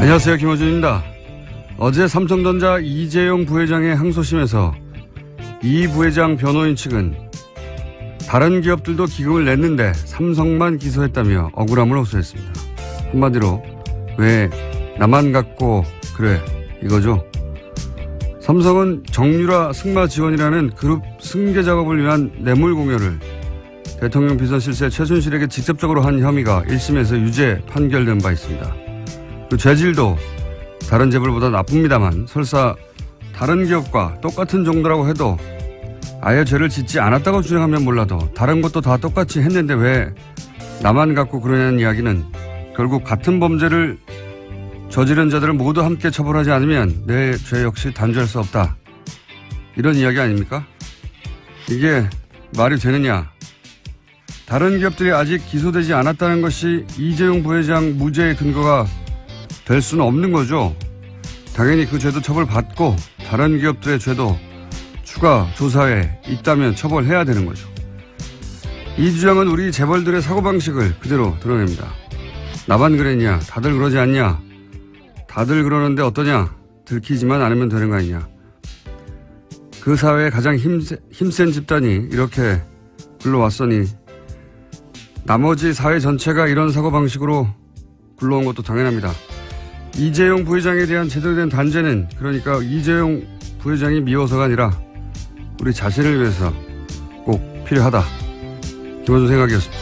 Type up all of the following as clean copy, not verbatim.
안녕하세요. 김어준입니다. 어제 삼성전자 이재용 부회장의 항소심에서 이 부회장 변호인 측은 다른 기업들도 기금을 냈는데 삼성만 기소했다며 억울함을 호소했습니다. 한마디로 왜 나만 갖고 그래 이거죠. 삼성은 정유라 승마 지원이라는 그룹 승계 작업을 위한 뇌물 공여를 대통령 비선 실세 최순실에게 직접적으로 한 혐의가 1심에서 유죄 판결된 바 있습니다. 그 죄질도 다른 재벌보다 나쁩니다만 설사 다른 기업과 똑같은 정도라고 해도 아예 죄를 짓지 않았다고 주장하면 몰라도 다른 것도 다 똑같이 했는데 왜 나만 갖고 그러냐는 이야기는 결국 같은 범죄를 저지른 자들을 모두 함께 처벌하지 않으면 내 죄 역시 단죄할 수 없다. 이런 이야기 아닙니까? 이게 말이 되느냐. 다른 기업들이 아직 기소되지 않았다는 것이 이재용 부회장 무죄의 근거가 될 수는 없는 거죠. 당연히 그 죄도 처벌받고 다른 기업들의 죄도 추가 조사에 있다면 처벌해야 되는 거죠. 이 주장은 우리 재벌들의 사고방식을 그대로 드러냅니다. 나만 그랬냐? 다들 그러지 않냐? 다들 그러는데 어떠냐? 들키지만 않으면 되는 거 아니냐? 그 사회의 가장 힘센 집단이 이렇게 굴러왔으니 나머지 사회 전체가 이런 사고방식으로 굴러온 것도 당연합니다. 이재용 부회장에 대한 제대로 된 단죄는 그러니까 이재용 부회장이 미워서가 아니라 우리 자신을 위해서 꼭 필요하다. 김어준 생각이었습니다.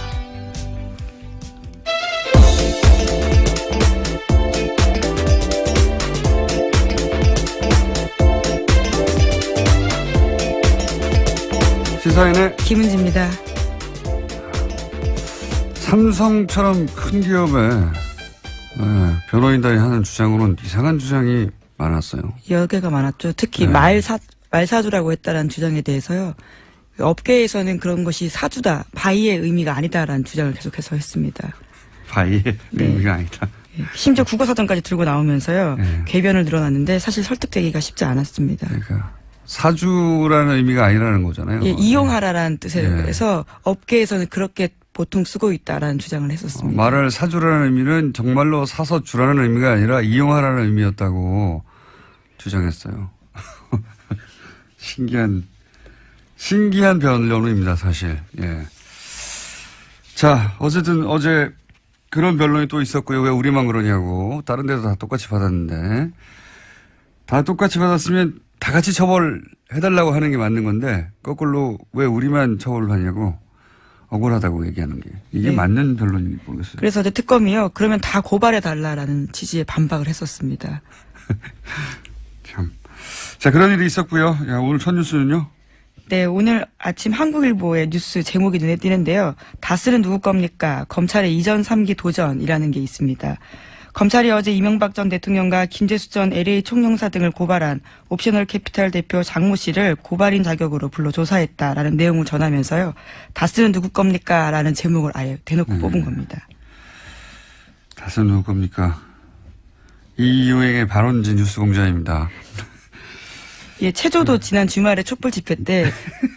시사인의 김은지입니다. 삼성처럼 큰 기업에 변호인단이 하는 주장으로는 이상한 주장이 많았어요. 여러 개가 많았죠. 특히 말사주라고 했다라는 주장에 대해서요. 업계에서는 그런 것이 사주다, 바이의 의미가 아니다라는 주장을 계속해서 했습니다. 바이의 의미가 아니다. 심지어 국어사전까지 들고 나오면서요. 궤변을 늘어났는데 사실 설득되기가 쉽지 않았습니다. 그러니까 사주라는 의미가 아니라는 거잖아요. 이용하라라는 뜻에서 업계에서는 그렇게 보통 쓰고 있다라는 주장을 했었습니다. 말을 사주라는 의미는 정말로 사서 주라는 의미가 아니라 이용하라는 의미였다고 주장했어요. 신기한 변론입니다, 사실. 예. 자, 어쨌든 어제 그런 변론이 또 있었고요. 왜 우리만 그러냐고. 다른 데도 다 똑같이 받았는데. 다 똑같이 받았으면 다 같이 처벌해달라고 하는 게 맞는 건데, 거꾸로 왜 우리만 처벌을 하냐고. 억울하다고 얘기하는 게. 이게 맞는 변론인지 모르겠어요. 그래서 어제 특검이요. 그러면 다 고발해달라라는 취지의 반박을 했었습니다. 참. 자, 그런 일이 있었고요. 야, 오늘 첫 뉴스는요? 네, 오늘 아침 한국일보의 뉴스 제목이 눈에 띄는데요. 다스는 누구 겁니까? 검찰의 이전 3기 도전이라는 게 있습니다. 검찰이 어제 이명박 전 대통령과 김재수 전 LA 총영사 등을 고발한 옵셔널 캐피탈 대표 장모 씨를 고발인 자격으로 불러 조사했다라는 내용을 전하면서요. 다스는 누구 겁니까? 라는 제목을 아예 대놓고 뽑은 겁니다. 다스는 누구 겁니까? 이유행의 발언지 뉴스공장입니다. 예, 체조도 지난 주말에 촛불 집회 때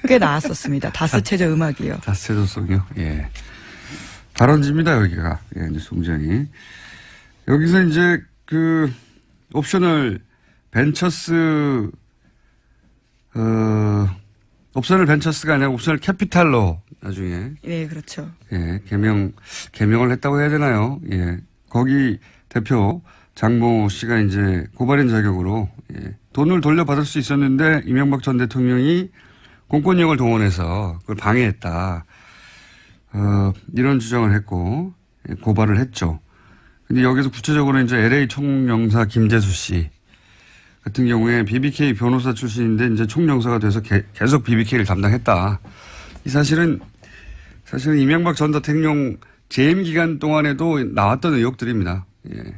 꽤 나왔었습니다. 다스 체조 음악이요. 다스 체조송이요? 예. 발언지입니다, 여기가. 예, 뉴스공장이. 여기서 이제 옵셔널 벤처스가 아니라 옵셔널 캐피탈로 나중에. 네, 그렇죠. 예, 개명을 했다고 해야 되나요? 예. 거기 대표 장모 씨가 이제 고발인 자격으로, 돈을 돌려받을 수 있었는데 이명박 전 대통령이 공권력을 동원해서 그걸 방해했다. 이런 주장을 했고, 고발을 했죠. 근데 여기서 구체적으로 이제 LA 총영사 김재수 씨 같은 경우에 BBK 변호사 출신인데 이제 총영사가 돼서 계속 BBK를 담당했다. 이 사실은 이명박 전 대통령 재임 기간 동안에도 나왔던 의혹들입니다. 예.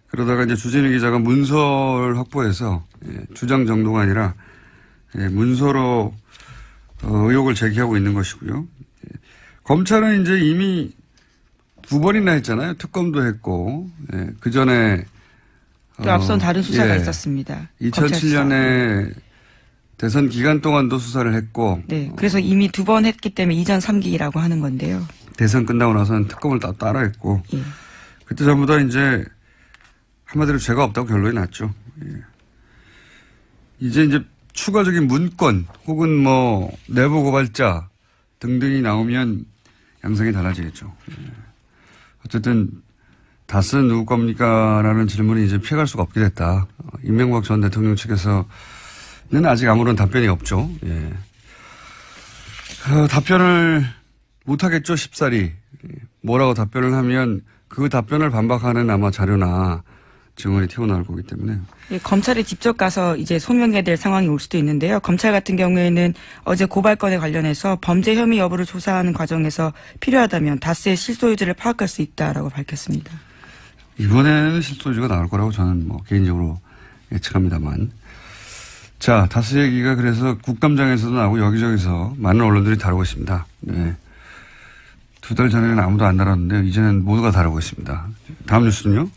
그러다가 이제 주진우 기자가 문서를 확보해서 주장 정도가 아니라 문서로 의혹을 제기하고 있는 것이고요. 검찰은 이제 이미 2번이나 했잖아요. 특검도 했고, 그 전에. 또 앞선 다른 수사가 있었습니다. 2007년에 대선 기간 동안도 수사를 했고. 네. 그래서 이미 2번 했기 때문에 이전 3기라고 하는 건데요. 대선 끝나고 나서는 특검을 따라 했고. 예. 그때 전부 다 이제 한마디로 죄가 없다고 결론이 났죠. 예. 이제 추가적인 문건 혹은 뭐 내부 고발자 등등이 나오면 양상이 달라지겠죠. 예. 어쨌든 다스는 누구 겁니까? 라는 질문이 이제 피해갈 수가 없게 됐다. 이명박 전 대통령 측에서는 아직 아무런 답변이 없죠. 예. 답변을 못하겠죠, 쉽사리. 뭐라고 답변을 하면 그 답변을 반박하는 아마 자료나 증언이 튀어나올 거기 때문에. 예, 검찰에 직접 가서 이제 소명해야 될 상황이 올 수도 있는데요. 검찰 같은 경우에는 어제 고발건에 관련해서 범죄 혐의 여부를 조사하는 과정에서 필요하다면 다스의 실소유주를 파악할 수 있다라고 밝혔습니다. 이번에는 실소유주가 나올 거라고 저는 뭐 개인적으로 예측합니다만. 자, 다스 얘기가 그래서 국감장에서도 나오고 여기저기서 많은 언론들이 다루고 있습니다. 네. 2달 전에는 아무도 안 다뤘는데 이제는 모두가 다루고 있습니다. 다음 뉴스는요?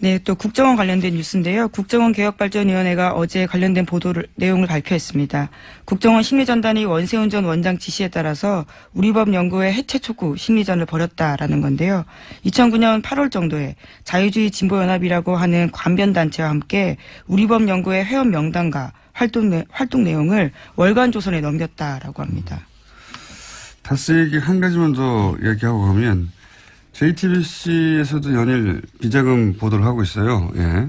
네, 또 국정원 관련된 뉴스인데요. 국정원 개혁발전위원회가 어제 관련된 내용을 발표했습니다. 국정원 심리전단이 원세훈 전 원장 지시에 따라서 우리법 연구회 해체 촉구 심리전을 벌였다라는 건데요. 2009년 8월 정도에 자유주의 진보연합이라고 하는 관변단체와 함께 우리법 연구회 회원 명단과 활동 내용을 월간 조선에 넘겼다라고 합니다. 다스 얘기 한 가지만 더 얘기하고 가면 JTBC에서도 연일 비자금 보도를 하고 있어요. 예.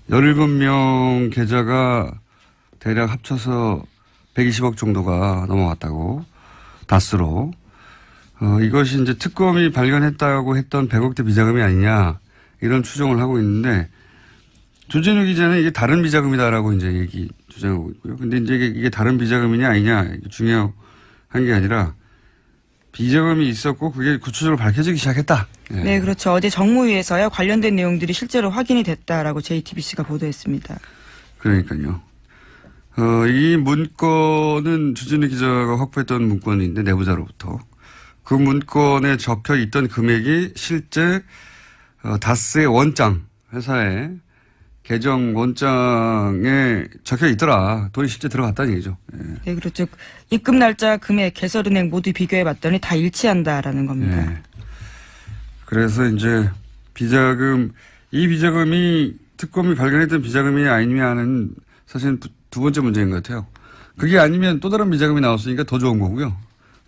17명 계좌가 대략 합쳐서 120억 정도가 넘어왔다고 다스로. 이것이 이제 특검이 발견했다고 했던 100억대 비자금이 아니냐 이런 추정을 하고 있는데 조진우 기자는 이게 다른 비자금이다라고 이제 주장하고 있고요. 근데 이제 이게 다른 비자금이냐 아니냐 중요한 게 아니라 비자금이 있었고 그게 구체적으로 밝혀지기 시작했다. 네. 네, 그렇죠. 어제 정무위에서야 관련된 내용들이 실제로 확인이 됐다라고 JTBC가 보도했습니다. 그러니까요. 이 문건은 주진우 기자가 확보했던 문건인데 내부자로부터 그 문건에 적혀 있던 금액이 실제 다스의 원장 회사의 계정 원장에 적혀 있더라. 돈이 실제 들어갔다는 얘기죠. 예. 네, 그렇죠. 입금 날짜, 금액, 개설은행 모두 비교해 봤더니 다 일치한다라는 겁니다. 예. 그래서 이제 이 비자금이 특검이 발견했던 비자금이냐 아니냐는 사실 두 번째 문제인 것 같아요. 그게 아니면 또 다른 비자금이 나왔으니까 더 좋은 거고요.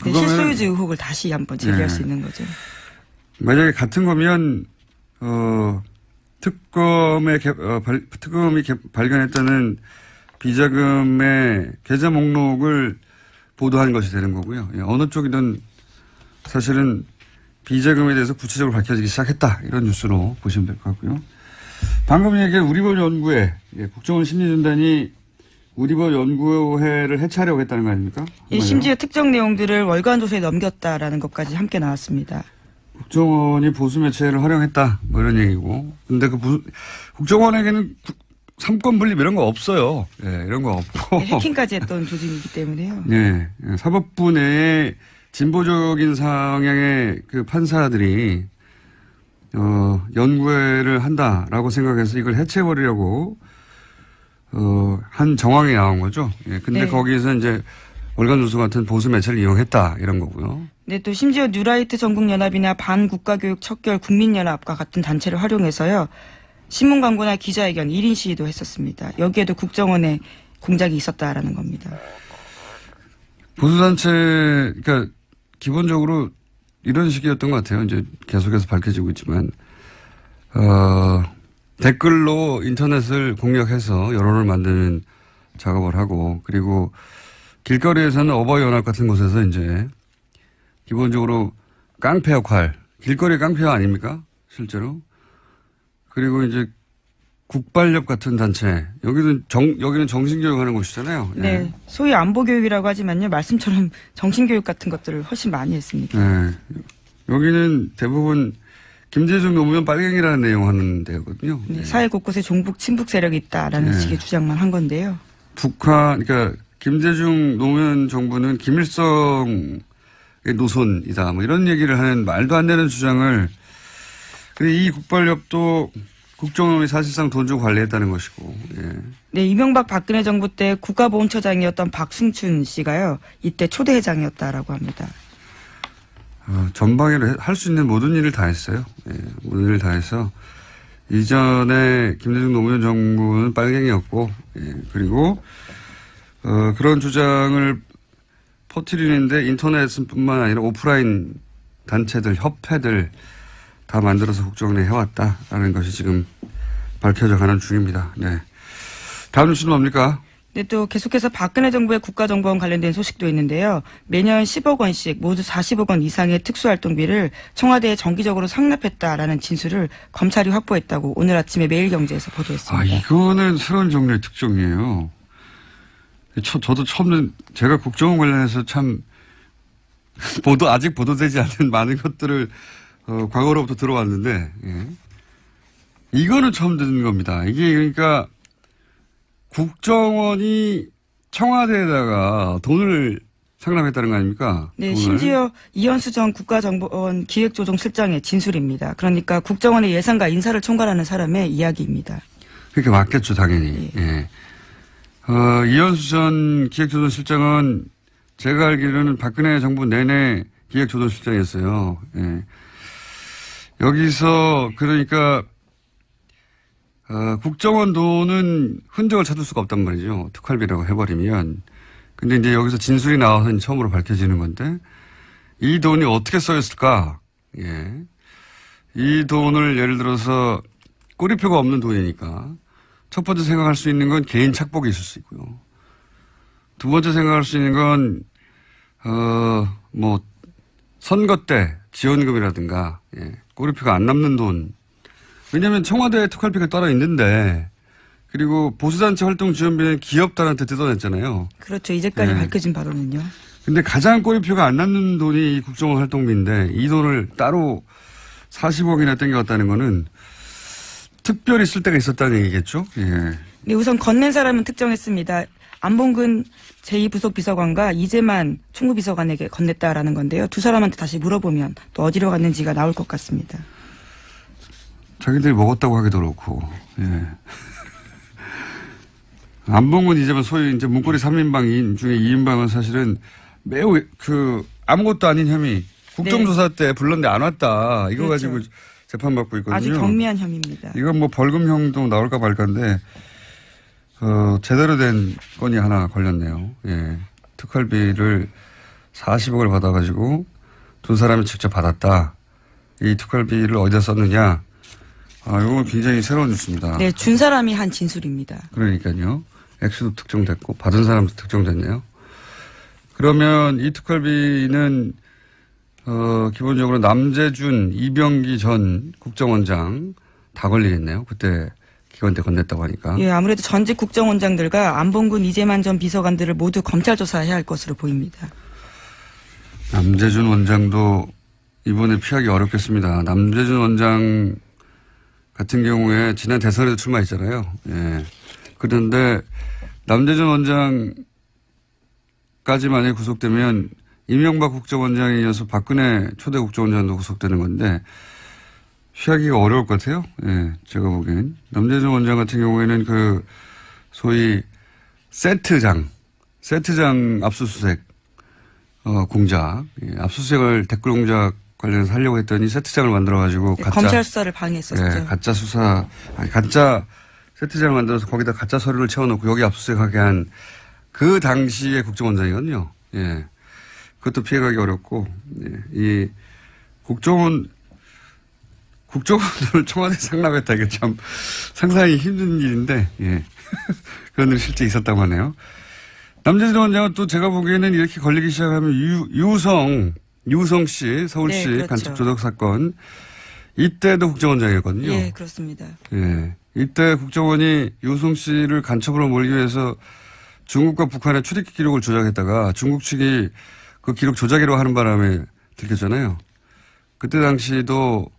네, 실소유주 의혹을 다시 한번 제기할 수 있는 거죠. 만약에 같은 거면 특검이 발견했다는 비자금의 계좌 목록을 보도한 것이 되는 거고요. 어느 쪽이든 사실은 비자금에 대해서 구체적으로 밝혀지기 시작했다. 이런 뉴스로 보시면 될 것 같고요. 방금 얘기한 우리법 연구회, 국정원 심리전단이 우리법 연구회를 해체하려고 했다는 거 아닙니까? 예, 심지어 특정 내용들을 월간 조사에 넘겼다라는 것까지 함께 나왔습니다. 국정원이 보수 매체를 활용했다. 뭐 이런 얘기고. 근데 국정원에게는 삼권 분립 이런 거 없어요. 예, 이런 거 없고. 네, 해킹까지 했던 조직이기 때문에요. 네. 사법부 내에 진보적인 성향의 그 판사들이, 연구회를 한다라고 생각해서 이걸 해체해버리려고, 한 정황이 나온 거죠. 예, 근데 네. 거기에서 이제 월간조서 같은 보수 매체를 이용했다. 이런 거고요. 네, 또 심지어 뉴라이트 전국연합이나 반국가교육 척결 국민연합과 같은 단체를 활용해서요. 신문 광고나 기자회견 1인 시위도 했었습니다. 여기에도 국정원의 공작이 있었다라는 겁니다. 보수단체, 그러니까 기본적으로 이런 식이었던 것 같아요. 이제 계속해서 밝혀지고 있지만, 댓글로 인터넷을 공략해서 여론을 만드는 작업을 하고, 그리고 길거리에서는 어버이연합 같은 곳에서 이제 기본적으로 깡패 역할, 길거리 깡패 아닙니까? 실제로. 그리고 이제 국발협 같은 단체, 여기는 정신교육 하는 곳이잖아요. 네. 예. 소위 안보교육이라고 하지만요. 말씀처럼 정신교육 같은 것들을 훨씬 많이 했습니다. 네. 여기는 대부분 김대중 노무현 빨갱이라는 내용 하는 데거든요. 네, 사회 곳곳에 종북, 친북 세력이 있다라는 식의 주장만 한 건데요. 그러니까 김대중 노무현 정부는 김일성의 노선이다. 뭐 이런 얘기를 하는 말도 안 되는 주장을 이 국발협도 국정원이 사실상 돈 주고 관리했다는 것이고. 예. 네, 이명박 박근혜 정부 때 국가보훈처장이었던 박승춘 씨가요. 이때 초대 회장이었다라고 합니다. 전방위로 할 수 있는 모든 일을 다 했어요. 예, 모든 일을 다 해서 이전에 김대중 노무현 정부는 빨갱이였고, 예, 그리고, 그런 주장을 퍼뜨리는데 인터넷뿐만 아니라 오프라인 단체들, 협회들 다 만들어서 국정원에 해왔다라는 것이 지금 밝혀져 가는 중입니다. 네. 다음 뉴스는 뭡니까? 네, 또 계속해서 박근혜 정부의 국가정보원 관련된 소식도 있는데요. 매년 10억 원씩 모두 40억 원 이상의 특수활동비를 청와대에 정기적으로 상납했다라는 진술을 검찰이 확보했다고 오늘 아침에 매일경제에서 보도했습니다. 이거는 새로운 종류의 특종이에요. 저도 처음에 제가 국정원 관련해서 참 아직 보도되지 않은 많은 것들을 과거로부터 들어왔는데, 예. 이거는 처음 듣는 겁니다. 이게 그러니까 국정원이 청와대에다가 돈을 상납했다는 거 아닙니까? 네, 돈을. 심지어 이현수 전 국가정보원 기획조정실장의 진술입니다. 그러니까 국정원의 예산과 인사를 총괄하는 사람의 이야기입니다. 그렇게 맞겠죠, 당연히. 네. 예. 이현수 전 기획조정실장은 제가 알기로는 박근혜 정부 내내 기획조정실장이었어요. 예. 여기서 그러니까 국정원 돈은 흔적을 찾을 수가 없단 말이죠. 특활비라고 해버리면. 근데 이제 여기서 진술이 나와서 처음으로 밝혀지는 건데, 이 돈이 어떻게 써였을까? 예. 이 돈을 예를 들어서 꼬리표가 없는 돈이니까 첫 번째 생각할 수 있는 건 개인 착복이 있을 수 있고요. 두 번째 생각할 수 있는 건, 선거 때 지원금이라든가, 예. 꼬리표가 안 남는 돈. 왜냐하면 청와대 특활비가 따로 있는데, 그리고 보수단체 활동 지원비는 기업단한테 뜯어냈잖아요. 그렇죠. 이제까지 네. 밝혀진 바로는요. 근데 가장 꼬리표가 안 남는 돈이 이 국정원 활동비인데, 이 돈을 따로 40억이나 땡겨왔다는 거는 특별히 쓸 때가 있었다는 얘기겠죠? 예. 네, 우선 건넨 사람은 특정했습니다. 안봉근 제2부속 비서관과 이재만 총무비서관에게 건넸다라는 건데요. 두 사람한테 다시 물어보면 또 어디로 갔는지가 나올 것 같습니다. 자기들이 먹었다고 하기도 그렇고, 예. 안봉근 이재만 소위 이제 문고리 3인방 중에 2인방은 사실은 매우 아무것도 아닌 혐의, 국정조사 때 불렀는데 안 왔다. 이거 그렇죠. 가지고 재판받고 있거든요. 아주 경미한 혐의입니다. 이건 뭐 벌금형도 나올까 말까인데, 제대로 된 건이 하나 걸렸네요. 예. 특활비를 40억을 받아가지고 두 사람이 직접 받았다. 이 특활비를 어디다 썼느냐. 이건 굉장히 새로운 뉴스입니다. 네, 준 사람이 한 진술입니다. 그러니까요. 액수도 특정됐고 받은 사람도 특정됐네요. 그러면 이 특활비는 기본적으로 남재준, 이병기 전 국정원장 다 걸리겠네요. 그때 기관 때 건넸다고 하니까. 예, 아무래도 전직 국정원장들과 안봉근, 이재만 전 비서관들을 모두 검찰 조사해야 할 것으로 보입니다. 남재준 원장도 이번에 피하기 어렵겠습니다. 남재준 원장 같은 경우에 지난 대선에도 출마했잖아요. 예. 그런데 남재준 원장까지 만약에 구속되면 이명박 국정원장에 이어서 박근혜 초대 국정원장도 구속되는 건데 피하기가 어려울 것 같아요. 예, 제가 보기엔. 남재준 원장 같은 경우에는 소위 세트장 압수수색, 공작, 예, 압수수색을 댓글 공작 관련해서 하려고 했더니 세트장을 만들어가지고 네, 검찰 수사를 방해했었죠. 예, 가짜 세트장을 만들어서 거기다 가짜 서류를 채워놓고 여기 압수수색하게 한 그 당시의 국정원장이거든요. 예. 그것도 피해가기 어렵고, 예. 이 국정원을 청와대 상납했다. 이게 참 상상하기 힘든 일인데, 예. 그런 일이 실제 있었다고 하네요. 남재준 원장은 또 제가 보기에는 이렇게 걸리기 시작하면 유성 씨, 서울시 네, 그렇죠. 간첩 조작 사건, 이때도 국정원장이었거든요. 예, 그렇습니다. 예. 이때 국정원이 유성 씨를 간첩으로 몰기 위해서 중국과 북한의 출입 기록을 조작했다가 중국 측이 그 기록 조작이라고 하는 바람에 들켰잖아요. 그때 당시도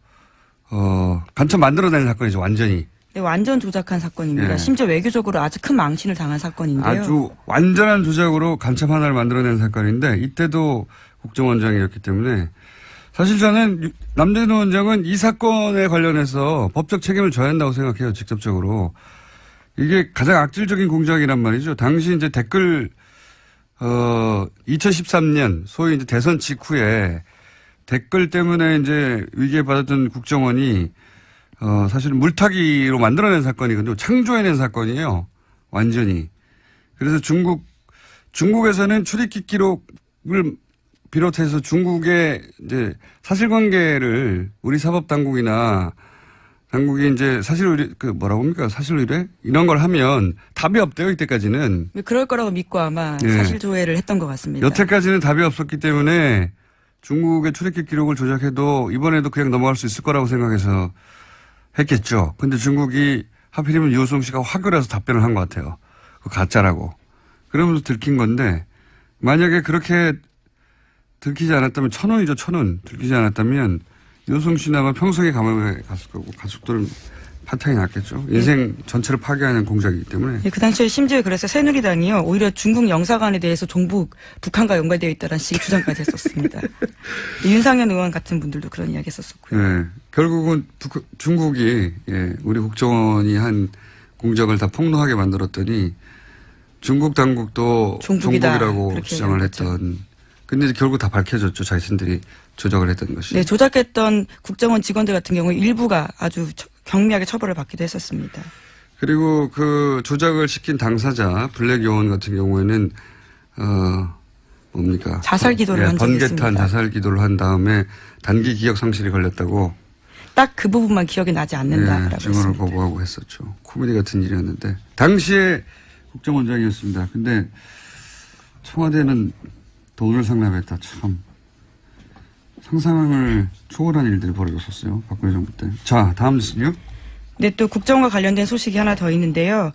간첩 만들어내는 사건이죠, 완전히. 네, 완전 조작한 사건입니다. 예. 심지어 외교적으로 아주 큰 망신을 당한 사건인데요. 아주 완전한 조작으로 간첩 하나를 만들어낸 사건인데 이때도 국정원장이었기 때문에 사실 저는 남재준 원장은 이 사건에 관련해서 법적 책임을 져야 한다고 생각해요. 직접적으로. 이게 가장 악질적인 공작이란 말이죠. 당시 이제 댓글 2013년 소위 이제 대선 직후에 댓글 때문에 이제 위기에 받았던 국정원이 사실 물타기로 만들어낸 사건이거든요. 창조해낸 사건이에요. 완전히. 그래서 중국에서는 출입국 기록을 비롯해서 중국의 이제 사실관계를 우리 사법당국이나 당국이 이제 뭐라고 합니까? 사실 의뢰? 이런 걸 하면 답이 없대요, 이때까지는. 그럴 거라고 믿고 아마 사실 조회를 했던 것 같습니다. 여태까지는 답이 없었기 때문에 중국의 출입국 기록을 조작해도 이번에도 그냥 넘어갈 수 있을 거라고 생각해서 했겠죠. 근데 중국이 하필이면 유호성 씨가 화를 해서 답변을 한 것 같아요. 그 가짜라고. 그러면서 들킨 건데 만약에 그렇게 들키지 않았다면 1,000원이죠, 1,000원. 들키지 않았다면 유호성 씨는 아마 평생에 감옥에 갔을 거고 가족들은 파탄이 났겠죠. 인생 전체를 파괴하는 공작이기 때문에. 그 당시에 심지어 그래서 새누리당이요. 오히려 중국 영사관에 대해서 북한과 연관되어 있다는 식의 주장까지 했었습니다. 윤상현 의원 같은 분들도 그런 이야기 했었고요. 네. 결국은 중국이 우리 국정원이 한 공작을 다 폭로하게 만들었더니 중국 당국도 종북이라고 주장을 했던. 근데 이제 결국 다 밝혀졌죠. 자신들이 조작을 했던 것이. 네. 조작했던 국정원 직원들 같은 경우 일부가 아주 경미하게 처벌을 받기도 했었습니다. 그리고 그 조작을 시킨 당사자 블랙 요원 같은 경우에는 뭡니까? 자살 기도를 한 적이 있습니다. 번개탄 자살 기도를 한 다음에 단기 기억 상실이 걸렸다고. 딱 그 부분만 기억이 나지 않는다라고 증언을 했습니다. 거부하고 했었죠. 코미디 같은 일이었는데 당시에 국정원장이었습니다. 근데 청와대는 돈을 상납했다. 참 상상을 초월한 일들이 벌어졌었어요. 박근혜 정부 때. 자, 다음 뉴스요. 네, 또 국정원과 관련된 소식이 하나 더 있는데요.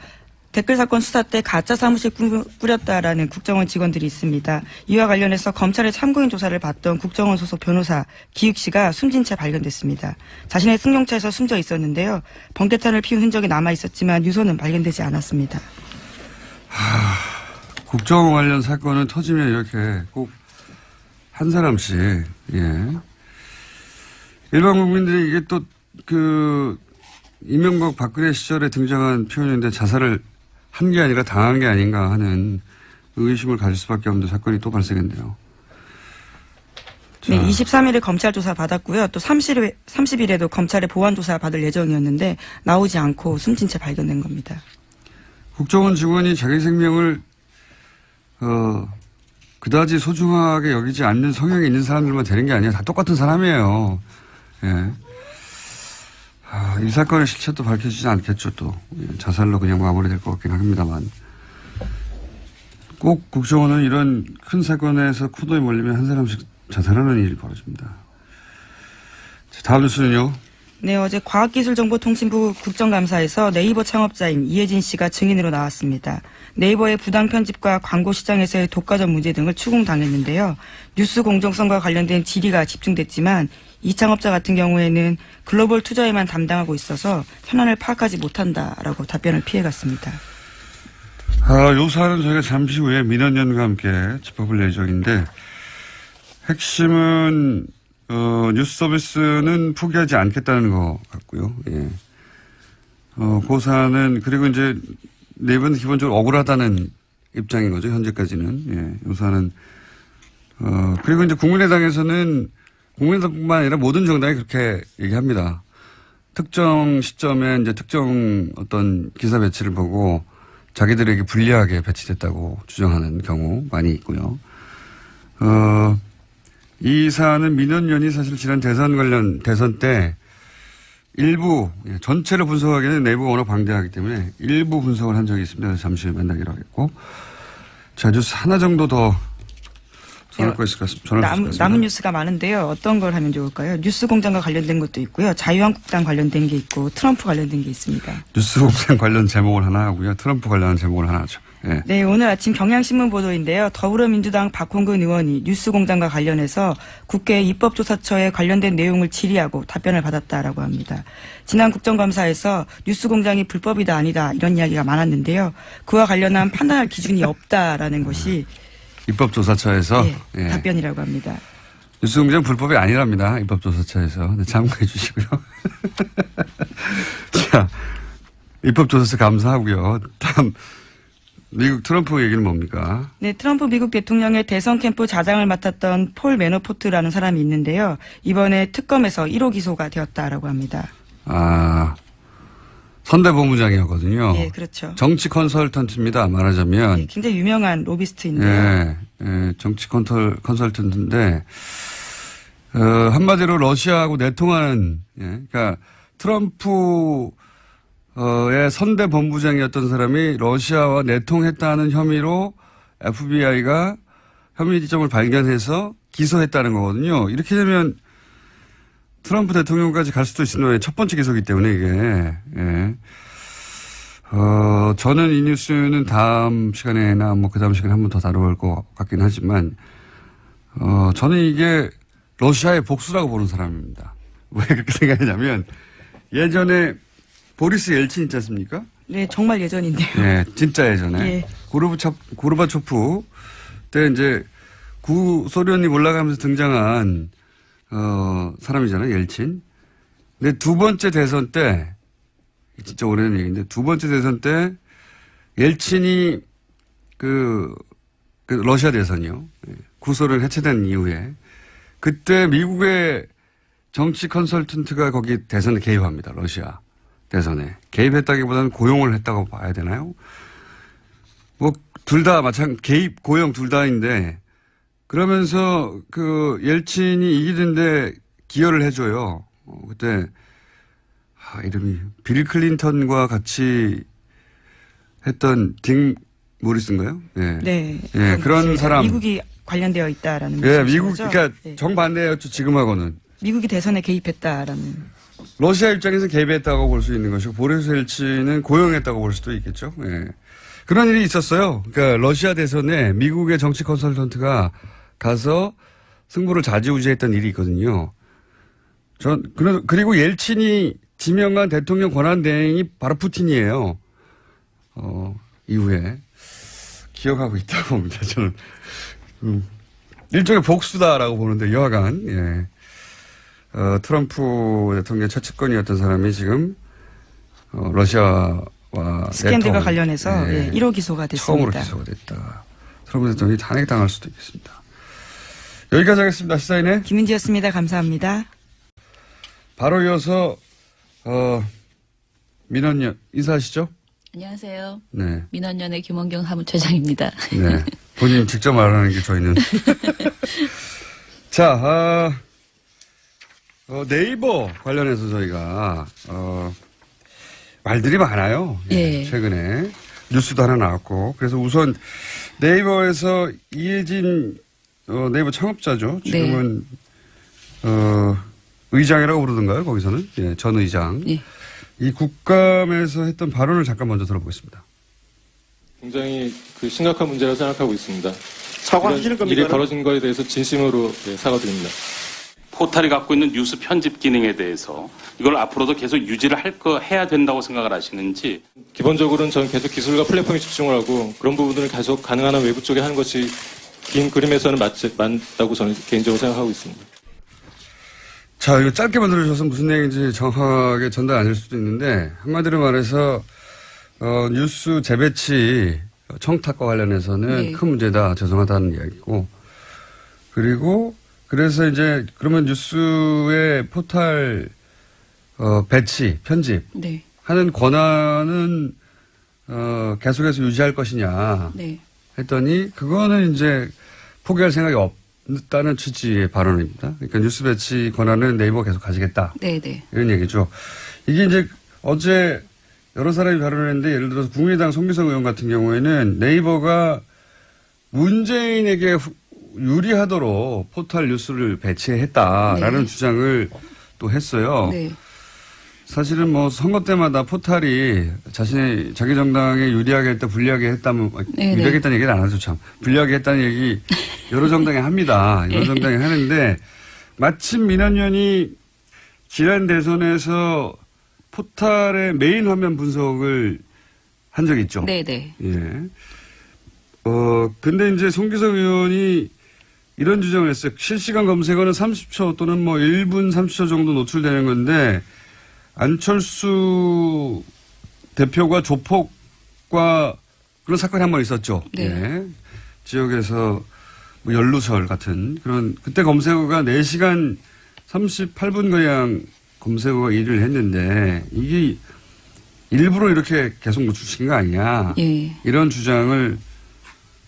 댓글 사건 수사 때 가짜 사무실 꾸렸다라는 국정원 직원들이 있습니다. 이와 관련해서 검찰의 참고인 조사를 받던 국정원 소속 변호사 기욱 씨가 숨진 채 발견됐습니다. 자신의 승용차에서 숨져 있었는데요. 번개탄을 피운 흔적이 남아 있었지만 유서는 발견되지 않았습니다. 국정원 관련 사건은 터지면 이렇게 꼭 한 사람씩, 일반 국민들이 이게 또 이명박 박근혜 시절에 등장한 표현인데 자살을 한 게 아니라 당한 게 아닌가 하는 의심을 가질 수밖에 없는 사건이 또 발생했네요. 네, 23일에 검찰 조사 받았고요. 또 30일에도 검찰의 보완 조사 받을 예정이었는데 나오지 않고 숨진 채 발견된 겁니다. 국정원 직원이 자기 생명을 그다지 소중하게 여기지 않는 성향이 있는 사람들만 되는 게 아니에요. 다 똑같은 사람이에요. 이 사건의 실체도 밝혀지지 않겠죠. 또 자살로 그냥 마무리될 것 같긴 합니다만 꼭 국정원은 이런 큰 사건에서 쿠도에 몰리면 한 사람씩 자살하는 일이 벌어집니다. 자, 다음 뉴스는요. 네, 어제 과학기술정보통신부 국정감사에서 네이버 창업자인 이혜진 씨가 증인으로 나왔습니다. 네이버의 부당 편집과 광고 시장에서의 독과점 문제 등을 추궁당했는데요. 뉴스 공정성과 관련된 질의가 집중됐지만 이 창업자 같은 경우에는 글로벌 투자에만 담당하고 있어서 현안을 파악하지 못한다라고 답변을 피해갔습니다. 요 사안은 저희가 잠시 후에 민원연과 함께 짚어볼 예정인데 핵심은 뉴스 서비스는 포기하지 않겠다는 것 같고요. 그 사안은 그리고 이제 네이버는 기본적으로 억울하다는 입장인 거죠. 현재까지는. 요 사안은 그리고 이제 국민의당에서는 국민의당뿐만 아니라 모든 정당이 그렇게 얘기합니다. 특정 시점에 이제 특정 어떤 기사 배치를 보고 자기들에게 불리하게 배치됐다고 주장하는 경우 많이 있고요. 이 사안은 민원연이 사실 지난 대선 때 일부, 전체를 분석하기에는 네이버가 워낙 방대하기 때문에 일부 분석을 한 적이 있습니다. 잠시 후에 만나기로 하겠고. 자, 뉴스 하나 정도 더 전할 거 있을 것 같습니다. 남은 뉴스가 많은데요. 어떤 걸 하면 좋을까요? 뉴스공장과 관련된 것도 있고요. 자유한국당 관련된 게 있고 트럼프 관련된 게 있습니다. 뉴스공장 관련 제목을 하나 하고요. 트럼프 관련한 제목을 하나 하죠. 네, 오늘 아침 경향신문 보도인데요. 더불어민주당 박홍근 의원이 뉴스공장과 관련해서 국회 입법조사처에 관련된 내용을 질의하고 답변을 받았다라고 합니다. 지난 국정감사에서 뉴스공장이 불법이다 아니다 이런 이야기가 많았는데요. 그와 관련한 판단할 기준이 없다라는 것이 입법조사처에서 답변이라고 합니다. 뉴스공장 불법이 아니랍니다. 입법조사처에서. 네, 참고해 주시고요. 자, 입법조사처 감사하고요. 다음 미국 트럼프 얘기는 뭡니까? 네, 트럼프 미국 대통령의 대선 캠프 자장을 맡았던 폴 매너포트라는 사람이 있는데요. 이번에 특검에서 1호 기소가 되었다라고 합니다. 선대본부장이었거든요. 예, 그렇죠. 정치 컨설턴트입니다. 말하자면. 예, 굉장히 유명한 로비스트인데요. 예, 예, 정치 컨설턴트인데, 한마디로 러시아하고 내통하는, 예, 그러니까 트럼프의 선대본부장이었던 사람이 러시아와 내통했다는 혐의로 FBI가 혐의점을 발견해서 기소했다는 거거든요. 이렇게 되면 트럼프 대통령까지 갈 수도 있는 첫 번째 기소이기 때문에 이게, 예. 저는 이 뉴스는 다음 시간에나 뭐 그 다음 시간에 한 번 더 다뤄볼 것 같긴 하지만, 저는 이게 러시아의 복수라고 보는 사람입니다. 왜 그렇게 생각하냐면, 예전에 보리스 옐친 있지 않습니까? 네, 정말 예전인데요. 네, 진짜 예전에. 예. 고르바초프 때 이제 구소련이 올라가면서 등장한, 사람이잖아요, 옐친. 근데 두 번째 대선 때, 진짜 오래된 얘기인데, 두 번째 대선 때, 옐친이 그 러시아 대선이요. 구소련 해체된 이후에. 그때 미국의 정치 컨설턴트가 거기 대선에 개입합니다, 러시아 대선에. 개입했다기보다는 고용을 했다고 봐야 되나요? 뭐, 둘 다 개입, 고용 둘 다인데, 그러면서 그 옐친이 이기는데 기여를 해줘요. 그때 이름이 빌 클린턴과 같이 했던 딕 모리스인가요? 예. 네. 예, 그런 사람. 미국이 관련되어 있다라는 예, 말씀이시죠? 미국 그러니까 네. 정반대였죠, 지금하고는. 미국이 대선에 개입했다라는. 러시아 입장에서 개입했다고 볼 수 있는 것이고 보리스 옐친은 고용했다고 볼 수도 있겠죠. 예. 그런 일이 있었어요. 그러니까 러시아 대선에 미국의 정치 컨설턴트가 가서 승부를 좌지우지했던 일이 있거든요. 그리고 옐친이 지명한 대통령 권한대행이 바로 푸틴이에요. 이후에 기억하고 있다고 봅니다. 저는 일종의 복수다라고 보는데 여하간 예. 트럼프 대통령 최측근이었던 사람이 지금 러시아와 스캔들과 관련해서 예. 1호 기소가 됐습니다. 처음으로 기소가 됐다. 트럼프 대통령이 탄핵당할 수도 있겠습니다. 여기까지 하겠습니다. 시사인의 김은지였습니다. 감사합니다. 바로 이어서 민원연 인사하시죠? 안녕하세요. 네. 민원연의 김원경 사무처장입니다. 네. 본인 직접 말하는 게 저희는. 자, 네이버 관련해서 저희가 말들이 많아요. 예. 최근에 뉴스도 하나 나왔고 그래서 우선 네이버에서 이혜진 네이버 창업자죠. 지금은 의장이라고 부르던가요? 거기서는 예, 전 의장. 예. 이 국감에서 했던 발언을 잠깐 먼저 들어보겠습니다. 굉장히 심각한 문제라고 생각하고 있습니다. 사과하시는 겁니까? 일이 벌어진 거에 대해서 진심으로 사과드립니다. 포털이 갖고 있는 뉴스 편집 기능에 대해서 이걸 앞으로도 계속 유지를 해야 된다고 생각을 하시는지. 기본적으로는 저는 계속 기술과 플랫폼에 집중을 하고 그런 부분들을 계속 가능한 한 외부 쪽에 하는 것이 긴 그림에서는 맞다고 저는 개인적으로 생각하고 있습니다. 자, 이거 짧게만 들어주셔서 무슨 얘기인지 정확하게 전달 안 될 수도 있는데 한마디로 말해서 뉴스 재배치 청탁과 관련해서는 네. 큰 문제다. 죄송하다는 이야기고 그리고 그래서 이제 그러면 뉴스의 포털 배치, 편집 네. 하는 권한은 계속해서 유지할 것이냐 네. 했더니 그거는 이제 포기할 생각이 없다는 취지의 발언입니다. 그러니까 뉴스 배치 권한은 네이버가 계속 가지겠다. 네. 네. 이런 얘기죠. 이게 이제 어제 여러 사람이 발언했는데 예를 들어서 국민의당 송기성 의원 같은 경우에는 네이버가 문재인에게 유리하도록 포털 뉴스를 배치했다라는 네. 주장을 또 했어요. 네. 사실은 뭐 선거 때마다 포털이 자기 정당에 유리하게 했다, 불리하게 했다면, 네, 유리하게 네. 했다는 얘기는 안 하죠, 참. 불리하게 했다는 얘기 여러 정당이 합니다. 여러 정당이 하는데, 마침 민원연이 지난 대선에서 포털의 메인 화면 분석을 한 적이 있죠. 네. 네. 예. 근데 이제 송기석 의원이 이런 주장을 했어요. 실시간 검색어는 30초 또는 뭐 1분 30초 정도 노출되는 건데, 안철수 대표가 조폭과 그런 사건이 한 번 있었죠. 네. 예. 지역에서 뭐 연루설 같은 그런, 그때 검색어가 4시간 38분 가량 검색어가 1위를 했는데 이게 일부러 이렇게 계속 노출시킨 거 아니냐. 예. 이런 주장을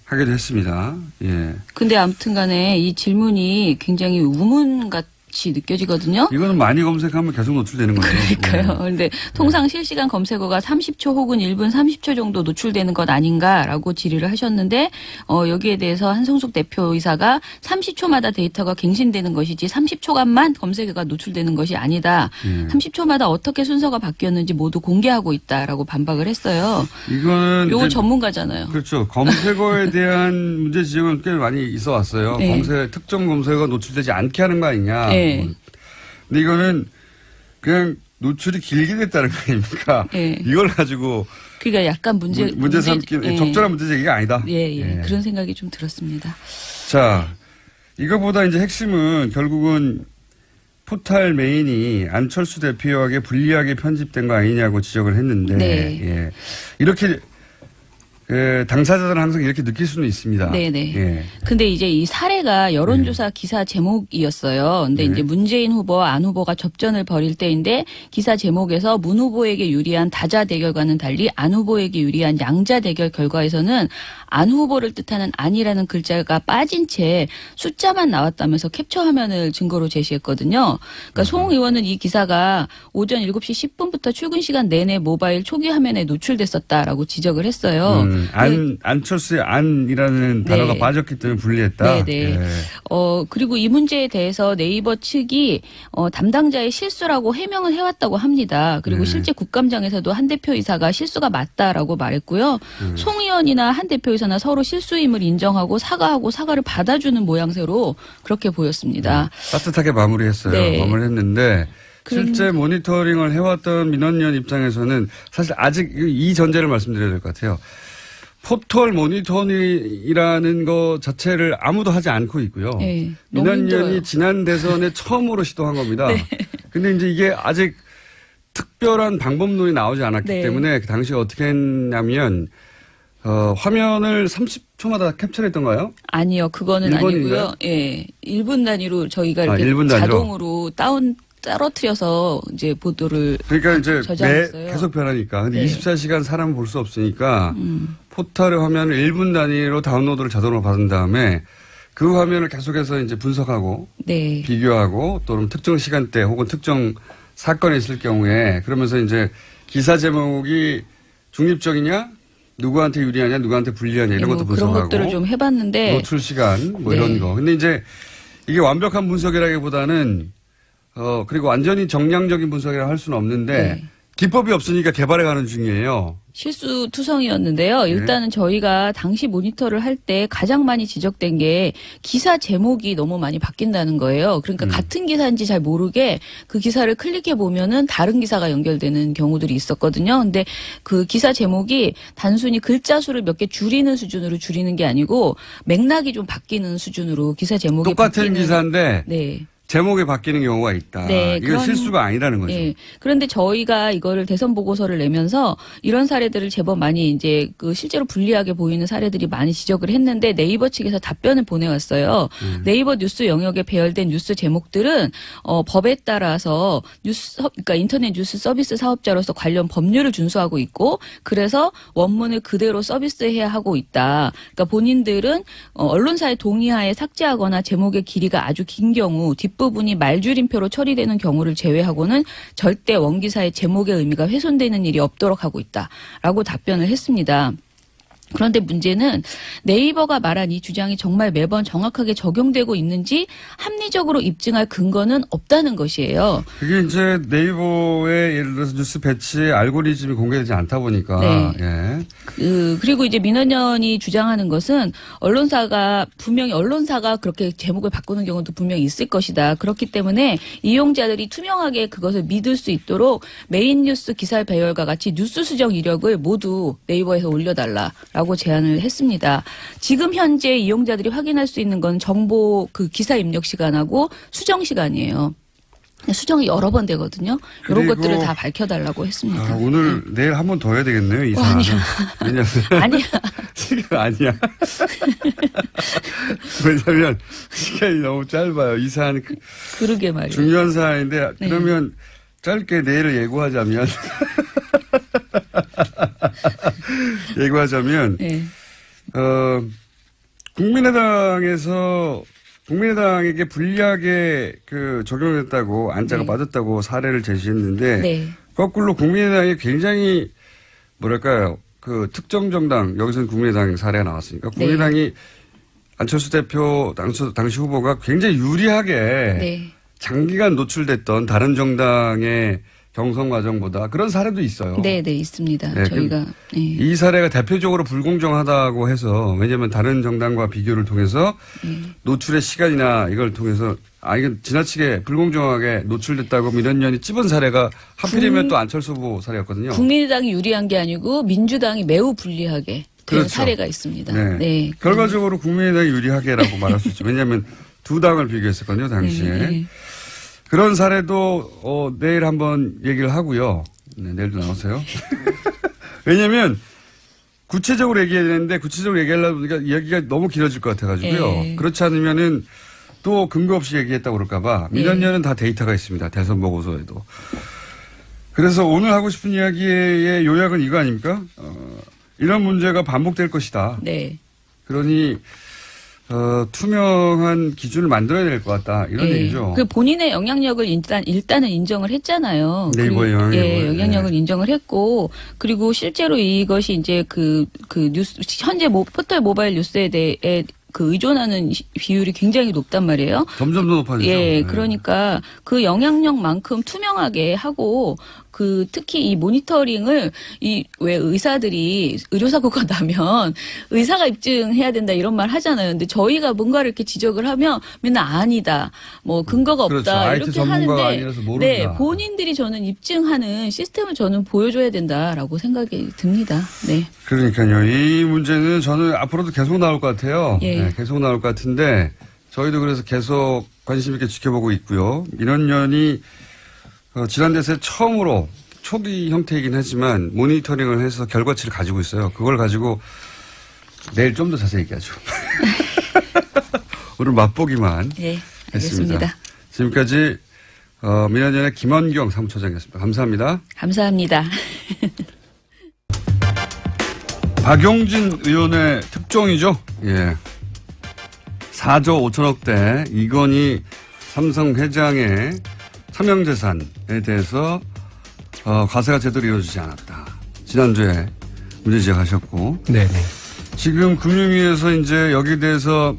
하기도 했습니다. 예. 근데 아무튼 간에 이 질문이 굉장히 우문같이 느껴지거든요. 이거는 많이 검색하면 계속 노출되는 거예요. 그러니까요. 그런데 통상 실시간 검색어가 30초 혹은 1분 30초 정도 노출되는 것 아닌가라고 질의를 하셨는데 여기에 대해서 한성숙 대표이사가 30초마다 데이터가 갱신되는 것이지 30초간만 검색어가 노출되는 것이 아니다. 30초마다 어떻게 순서가 바뀌었는지 모두 공개하고 있다라고 반박을 했어요. 이거는 요거 전문가잖아요. 그렇죠. 검색어에 대한 문제 지적은 꽤 많이 있어 왔어요. 네. 특정 검색어가 노출되지 않게 하는 거 아니냐. 네. 근데 이거는 그냥 노출이 길게 됐다는 거 아닙니까? 네. 이걸 가지고 그러니까 약간 문제 삼기 예. 적절한 문제 제기가 아니다. 예. 그런 생각이 좀 들었습니다. 자, 이거보다 이제 핵심은 결국은 포탈 메인이 안철수 대표에게 불리하게 편집된 거 아니냐고 지적을 했는데, 네. 예. 이렇게 당사자들은 항상 이렇게 느낄 수는 있습니다. 네네. 예. 근데 이제 이 사례가 여론조사 기사 제목이었어요. 근데 이제 문재인 후보와 안 후보가 접전을 벌일 때인데 기사 제목에서 문 후보에게 유리한 다자 대결과는 달리 안 후보에게 유리한 양자 대결 결과에서는 안 후보를 뜻하는 안이라는 글자가 빠진 채 숫자만 나왔다면서 캡처 화면을 증거로 제시했거든요. 그러니까 송 의원은 이 기사가 오전 7시 10분부터 출근 시간 내내 모바일 초기 화면에 노출됐었다라고 지적을 했어요. 안철수의 안이라는 단어가 빠졌기 때문에 불리했다. 네네. 예. 그리고 이 문제에 대해서 네이버 측이 담당자의 실수라고 해명을 해왔다고 합니다. 그리고 실제 국감장에서도 한 대표이사가 실수가 맞다라고 말했고요. 송 의원이나 한 대표이사나 서로 실수임을 인정하고 사과를 받아주는 모양새로 그렇게 보였습니다. 따뜻하게 마무리했어요. 네. 마무리했는데 실제 모니터링을 해왔던 민원연 입장에서는 사실 아직 이 전제를 말씀드려야 될 것 같아요. 포털 모니터링이라는 것 자체를 아무도 하지 않고 있고요. 네, 너무 민원연이 힘들어요. 지난 대선에 처음으로 시도한 겁니다. 네. 근데 이제 이게 아직 특별한 방법론이 나오지 않았기 네. 때문에 그 당시에 어떻게 했냐면 화면을 30초마다 캡처했던가요? 아니요, 그거는 1번인가요? 아니고요. 예, 1분 단위로 저희가 이렇게 1분 단위로? 자동으로 떨어뜨려서 이제 보도를 그러니까 이제 저장했어요. 계속 변하니까. 근데 네. 24시간 사람을 볼 수 없으니까 포털의 화면을 1분 단위로 다운로드를 자동으로 받은 다음에 그 화면을 계속해서 이제 분석하고 네. 비교하고 또는 특정 시간대 혹은 특정 사건이 있을 경우에 그러면서 이제 기사 제목이 중립적이냐 누구한테 유리하냐 누구한테 불리하냐 이런 것도 그런 분석하고 것들을 좀 해봤는데 노출 시간 뭐 네. 이런 거. 근데 이제 이게 완벽한 분석이라기보다는 그리고 완전히 정량적인 분석이라 할 수는 없는데 네. 기법이 없으니까 개발해가는 중이에요. 실수투성이었는데요. 일단은 저희가 당시 모니터를 할 때 가장 많이 지적된 게 기사 제목이 너무 많이 바뀐다는 거예요. 그러니까 같은 기사인지 잘 모르게 그 기사를 클릭해 보면은 다른 기사가 연결되는 경우들이 있었거든요. 근데 그 기사 제목이 단순히 글자 수를 몇 개 줄이는 수준으로 줄이는 게 아니고 맥락이 좀 바뀌는 수준으로 기사 제목이 똑같은 바뀌는 기사인데 네. 제목이 바뀌는 경우가 있다. 네, 이건 실수가 아니라는 거죠. 예. 그런데 저희가 이거를 대선 보고서를 내면서 이런 사례들을 제법 많이 이제 그 실제로 불리하게 보이는 사례들이 많이 지적을 했는데 네이버 측에서 답변을 보내왔어요. 네이버 뉴스 영역에 배열된 뉴스 제목들은 법에 따라서 그러니까 인터넷 뉴스 서비스 사업자로서 관련 법률을 준수하고 있고 그래서 원문을 그대로 서비스해야 하고 있다. 그러니까 본인들은 언론사의 동의하에 삭제하거나 제목의 길이가 아주 긴 경우 뒷부분이 말줄임표로 처리되는 경우를 제외하고는 절대 원기사의 제목의 의미가 훼손되는 일이 없도록 하고 있다라고 답변을 했습니다. 그런데 문제는 네이버가 말한 이 주장이 정말 매번 정확하게 적용되고 있는지 합리적으로 입증할 근거는 없다는 것이에요. 그게 이제 네이버의 예를 들어서 뉴스 배치의 알고리즘이 공개되지 않다 보니까. 네. 예. 그리고 이제 민원연이 주장하는 것은 분명히 언론사가 그렇게 제목을 바꾸는 경우도 분명히 있을 것이다. 그렇기 때문에 이용자들이 투명하게 그것을 믿을 수 있도록 메인 뉴스 기사 배열과 같이 뉴스 수정 이력을 모두 네이버에서 올려달라라고 제안을 했습니다. 지금 현재 이용자들이 확인할 수 있는 건 정보 그 기사 입력 시간하고 수정 시간이에요. 수정이 여러 번 되거든요. 이런 그리고 것들을 다 밝혀달라고 했습니다. 오늘 내일 한 번 더 해야 되겠네요. 이 사안은. 왜냐하면 아니야. 시간 아니야. 왜냐하면 시간이 너무 짧아요. 이 사안은 그러게 말이에요. 중요한 사안인데 네. 그러면 짧게 내일을 예고하자면 예고하자면 네. 국민의당에게 불리하게 적용했다고 안자가 네. 빠졌다고 사례를 제시했는데 네. 거꾸로 국민의당이 굉장히 뭐랄까요 특정 정당 여기서는 국민의당 사례가 나왔으니까 국민의당이 안철수 대표 당시 후보가 굉장히 유리하게 네. 장기간 노출됐던 다른 정당의 경선 과정보다 그런 사례도 있어요. 네, 네, 있습니다. 네, 저희가. 네. 이 사례가 대표적으로 불공정하다고 해서 왜냐하면 다른 정당과 비교를 통해서 노출의 시간이나 이걸 통해서 이건 지나치게 불공정하게 노출됐다고 민원연이 찝은 사례가 하필이면 또 안철수 후보 사례였거든요. 국민의당이 유리한 게 아니고 민주당이 매우 불리하게 된 그렇죠. 사례가 있습니다. 네. 네. 결과적으로 국민의당이 유리하게라고 말할 수 있죠. 왜냐하면 두 당을 비교했었거든요, 당시에. 네. 그런 사례도 내일 한번 얘기를 하고요. 네, 내일도 나오세요. 왜냐하면 구체적으로 얘기해야 되는데 구체적으로 얘기하려다 보니까 이야기가 너무 길어질 것 같아가지고요. 네. 그렇지 않으면은 또 근거 없이 얘기했다고 그럴까봐 민원연은 다 데이터가 있습니다. 대선 보고서에도. 그래서 오늘 하고 싶은 이야기의 요약은 이거 아닙니까? 이런 문제가 반복될 것이다. 네. 그러니 투명한 기준을 만들어야 될 것 같다. 이런 네. 얘기죠. 그 본인의 영향력을 일단은 인정을 했잖아요. 네이버의 그리고, 영향력을. 영향력을 인정을 했고, 그리고 실제로 이것이 이제 그 뉴스, 현재 포털 모바일 뉴스에 대해 그 의존하는 비율이 굉장히 높단 말이에요. 점점 더 높아지죠. 예, 네. 그러니까 그 영향력만큼 투명하게 하고 특히 이 모니터링을 왜 의사들이 의료사고가 나면 의사가 입증해야 된다 이런 말 하잖아요. 근데 저희가 뭔가를 이렇게 지적을 하면 맨날 아니다. 뭐 근거가 없다. 그렇죠. IT 이렇게 전문가가 하는데 아니라서 모른다. 네, 본인들이 저는 입증하는 시스템을 저는 보여줘야 된다라고 생각이 듭니다. 네. 그러니까요. 이 문제는 저는 앞으로도 계속 나올 것 같아요. 예. 네, 계속 나올 것 같은데 저희도 그래서 계속 관심 있게 지켜보고 있고요. 민원연이 지난 대선에 처음으로 초기 형태이긴 하지만 모니터링을 해서 결과치를 가지고 있어요. 그걸 가지고 내일 좀 더 자세히 얘기하죠. 오늘 맛보기만 네, 했습니다. 알겠습니다. 지금까지 민원연의 김원경 사무처장이었습니다. 감사합니다. 감사합니다. 박용진 의원의 특종이죠. 예. 4조 5천억대 이건희 삼성 회장의 차명재산에 대해서 과세가 제대로 이루어지지 않았다. 지난주에 문제 제기하셨고. 네네. 지금 금융위에서 이제 여기에 대해서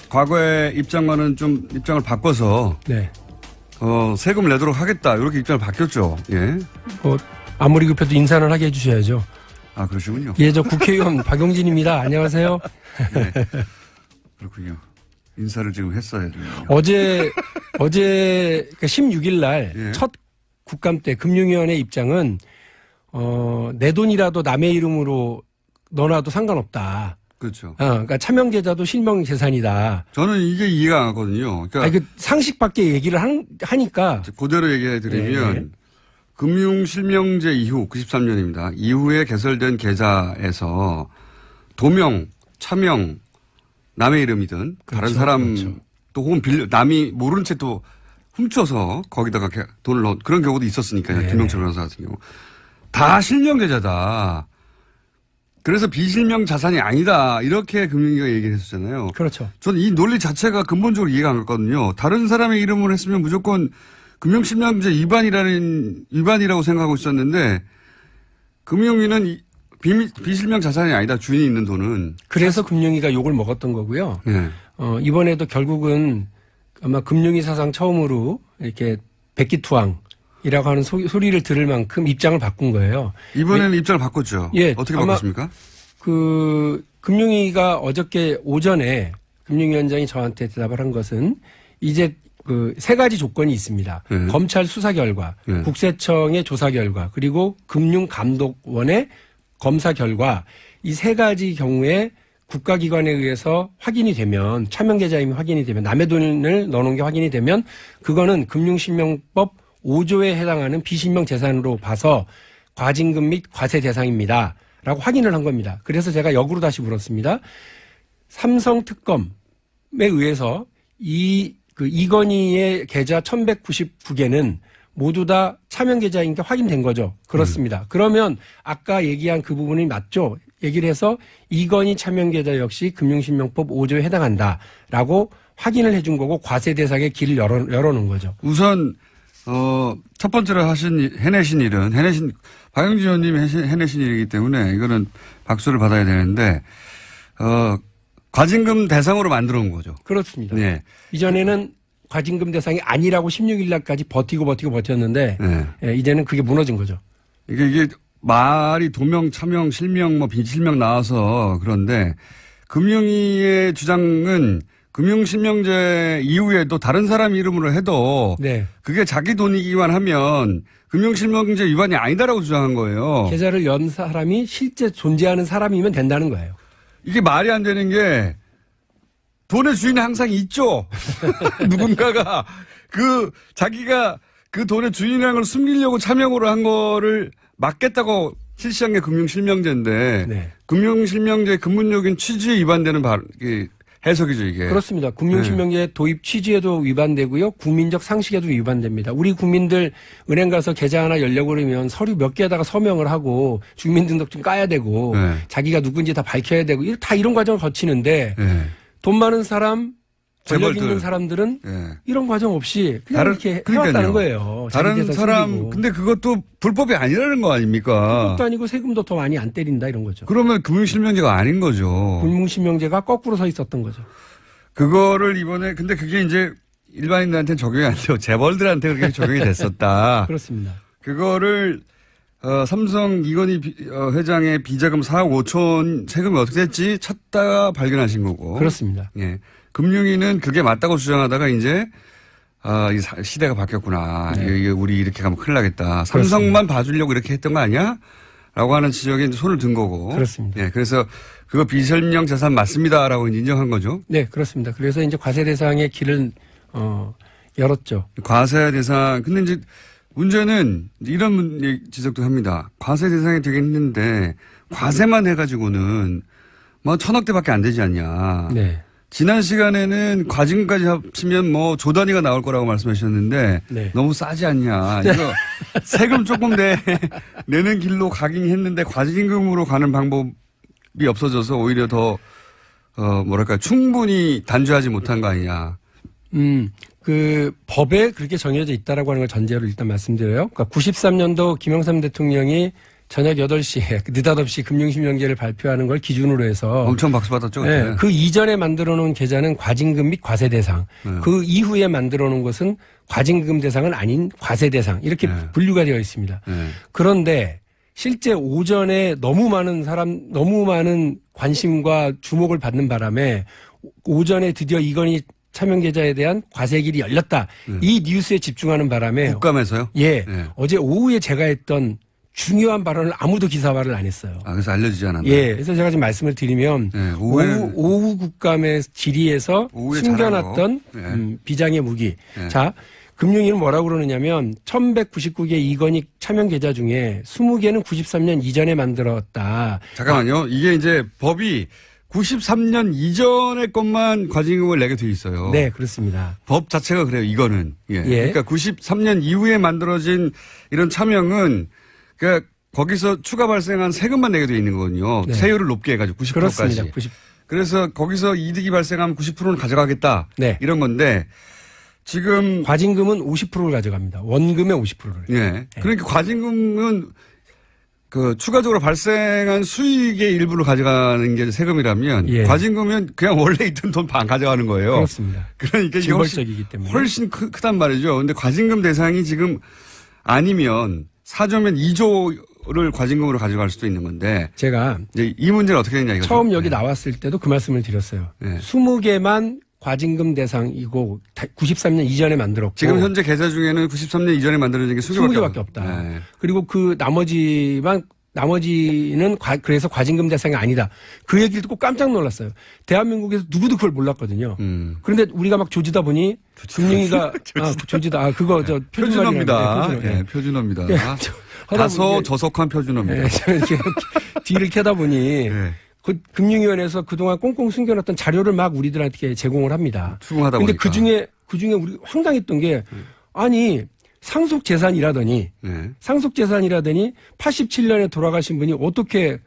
과거의 입장과는 좀 입장을 바꿔서 네. 세금을 내도록 하겠다. 이렇게 입장을 바뀌었죠. 예. 아무리 급해도 인사를 하게 해주셔야죠. 아, 그러시군요. 예, 저 국회의원 박용진입니다. 안녕하세요. 네. 그렇군요. 인사를 지금 했어야 돼요. 어제 16일 날 예. 첫 국감 때 금융위원회 입장은 내 돈이라도 남의 이름으로 넣어놔도 상관없다. 그렇죠. 그러니까 차명계좌도 실명 재산이다. 저는 이게 이해가 안 가거든요. 그러니까 그 상식 밖에 얘기를 하니까 그대로 얘기해 드리면 네. 금융실명제 이후 93년입니다. 이후에 개설된 계좌에서 도명, 차명, 남의 이름이든 그렇죠, 다른 사람 그렇죠. 또 혹은 남이 모른 채 또 훔쳐서 거기다가 돈을 넣은 그런 경우도 있었으니까요. 네. 김영철 변호사 같은 경우. 다 실명 계좌다. 그래서 비실명 자산이 아니다. 이렇게 금융위가 얘기를 했었잖아요. 그렇죠. 저는 이 논리 자체가 근본적으로 이해가 안 갔거든요. 다른 사람의 이름으로 했으면 무조건 금융실명제 위반이라고 생각하고 있었는데 금융위는 비실명 자산이 아니다. 주인이 있는 돈은. 그래서 금융위가 욕을 먹었던 거고요. 네. 이번에도 결국은 아마 금융위 사상 처음으로 이렇게 백기투항이라고 하는 소리를 들을 만큼 입장을 바꾼 거예요. 이번에는 입장을 바꿨죠. 예, 어떻게 아마 바꿨습니까? 금융위가 어저께 오전에 금융위원장이 저한테 대답을 한 것은 이제 세 가지 조건이 있습니다. 네. 검찰 수사 결과, 네. 국세청의 조사 결과, 그리고 금융감독원의 검사 결과 이 세 가지 경우에 국가기관에 의해서 확인이 되면 차명계좌임이 확인이 되면 남의 돈을 넣어놓은 게 확인이 되면 그거는 금융실명법 5조에 해당하는 비실명 재산으로 봐서 과징금 및 과세 대상입니다. 라고 확인을 한 겁니다. 그래서 제가 역으로 다시 물었습니다. 삼성 특검에 의해서 이건희의 계좌 1199개는 모두 다 차명 계좌인 게 확인된 거죠. 그렇습니다. 그러면 아까 얘기한 그 부분이 맞죠? 얘기를 해서 이건희 차명 계좌 역시 금융실명법 5조에 해당한다라고 확인을 해준 거고 과세 대상의 길을 열어놓은 거죠. 우선 첫 번째로 해내신 일은 박영진 의원님이 해내신 일이기 때문에 이거는 박수를 받아야 되는데 과징금 대상으로 만들어 온 거죠. 그렇습니다. 네. 이전에는 과징금 대상이 아니라고 16일 날까지 버티는데 예, 이제는 그게 무너진 거죠. 이게 말이 도명, 차명, 실명, 비실명 나와서 그런데 금융위의 주장은 금융실명제 이후에도 다른 사람 이름으로 해도 네. 그게 자기 돈이기만 하면 금융실명제 위반이 아니다라고 주장한 거예요. 계좌를 연 사람이 실제 존재하는 사람이면 된다는 거예요. 이게 말이 안 되는 게 돈의 주인이 항상 있죠. 누군가가 자기가 그 돈의 주인이라는 걸 숨기려고 차명으로 한 거를 막겠다고 실시한 게 금융실명제인데 네. 금융실명제 근본적인 취지에 위반되는 해석이죠 이게. 그렇습니다. 금융실명제 도입 취지에도 위반되고요. 국민적 상식에도 위반됩니다. 우리 국민들 은행 가서 계좌 하나 열려고 그러면 서류 몇 개에다가 서명을 하고 주민등록증 까야 되고 네. 자기가 누군지 다 밝혀야 되고 다 이런 과정을 거치는데 네. 돈 많은 사람 권력 재벌들. 있는 사람들은 네. 이런 과정 없이 그냥 이렇게 해왔다는 거예요. 다른 사람 숨기고. 근데 그것도 불법이 아니라는 거 아닙니까? 그것도 아니고 세금도 더 많이 안 때린다 이런 거죠. 그러면 금융실명제가 아닌 거죠. 금융실명제가 거꾸로 서 있었던 거죠. 그거를 이번에 근데 그게 이제 일반인들한테는 적용이 안 되고 재벌들한테 그렇게 적용이 됐었다. 그렇습니다. 그거를 삼성 이건희 회장의 비자금 4억 5천 세금이 어떻게 됐지 찾다가 발견하신 거고. 그렇습니다. 예. 금융위는 그게 맞다고 주장하다가 이제 이 시대가 바뀌었구나. 네. 이게 우리 이렇게 가면 큰일 나겠다. 삼성만 봐주려고 이렇게 했던 거 아니야? 라고 하는 지적에 이제 손을 든 거고. 그렇습니다. 예. 그래서 그거 비설명 재산 맞습니다라고 인정한 거죠. 네, 그렇습니다. 그래서 이제 과세 대상의 길을 열었죠. 과세 대상. 근데 이제 문제는 이런 지적도 합니다. 과세 대상이 되겠는데 과세만 해가지고는 뭐 1,000억대밖에 안 되지 않냐. 네. 지난 시간에는 과징금까지 합치면 뭐 조 단위가 나올 거라고 말씀하셨는데 네. 너무 싸지 않냐. 이거 세금 조금 내는 길로 가긴 했는데 과징금으로 가는 방법이 없어져서 오히려 더 충분히 단죄하지 못한 거 아니냐. 그 법에 그렇게 정해져 있다라고 하는 걸 전제로 일단 말씀드려요. 그러니까 93년도 김영삼 대통령이 저녁 8시에 느닷없이 금융실명제를 발표하는 걸 기준으로 해서 엄청 박수 받았죠. 그때. 네, 그 이전에 만들어 놓은 계좌는 과징금 및 과세 대상. 네. 그 이후에 만들어 놓은 것은 과징금 대상은 아닌 과세 대상. 이렇게 네. 분류가 되어 있습니다. 네. 그런데 실제 오전에 너무 많은 관심과 주목을 받는 바람에 오전에 드디어 이건희 차명계좌에 대한 과세길이 열렸다. 이 뉴스에 집중하는 바람에 국감에서요? 예. 네. 어제 오후에 제가 했던 중요한 발언을 아무도 기사화를 안 했어요. 그래서 알려지지 않았나요? 예. 그래서 제가 지금 말씀을 드리면 네, 오후 국감의 질의에서 오후에 숨겨놨던 잘하고. 비장의 무기. 네. 자, 금융위는 뭐라고 그러느냐면 1199개 이건희 차명 계좌 중에 20개는 93년 이전에 만들었다. 잠깐만요. 이게 이제 법이 93년 이전의 것만 과징금을 내게 돼 있어요. 네, 그렇습니다. 법 자체가 그래요. 이거는. 예. 예. 그러니까 93년 이후에 만들어진 이런 차명은 그러니까 거기서 추가 발생한 세금만 내게 돼 있는 거거든요. 네. 세율을 높게 해가지고 90%까지. 그렇습니다. 90. 그래서 거기서 이득이 발생하면 90%는 가져가겠다. 네. 이런 건데 지금 과징금은 50%를 가져갑니다. 원금의 50%를. 예. 그러니까 과징금은 그 추가적으로 발생한 수익의 일부를 가져가는 게 세금이라면 예. 과징금은 그냥 원래 있던 돈 반 가져가는 거예요. 그렇습니다. 그러니까 이게 징벌적이기 때문에. 훨씬 크단 말이죠. 근데 과징금 대상이 지금 아니면 4조면 2조를 과징금으로 가져갈 수도 있는 건데 제가 이제 이 문제는 어떻게 되냐 이거죠. 처음 여기 네. 나왔을 때도 그 말씀을 드렸어요. 네. 20개만 과징금 대상이고 93년 이전에 만들었고 지금 현재 계좌 중에는 93년 이전에 만들어진 게 20개밖에 없다. 네. 그리고 그 나머지는 그래서 과징금 대상이 아니다. 그 얘기를 듣고 깜짝 놀랐어요. 대한민국에서 누구도 그걸 몰랐거든요. 그런데 우리가 막 조지다 보니 금융위가 조지다. 그거 저 표준어입니다. 표준어. 예, 표준어입니다. 예, 다소 저속한 표준어입니다. 예, 저는 이렇게 뒤를 캐다 보니 예. 그 금융위원회에서 그동안 꽁꽁 숨겨놨던 자료를 막 우리들한테 제공을 합니다. 추궁하다 근데 보니까. 그 중에 우리 황당했던 게 아니 상속재산이라더니 네. 87년에 돌아가신 분이 어떻게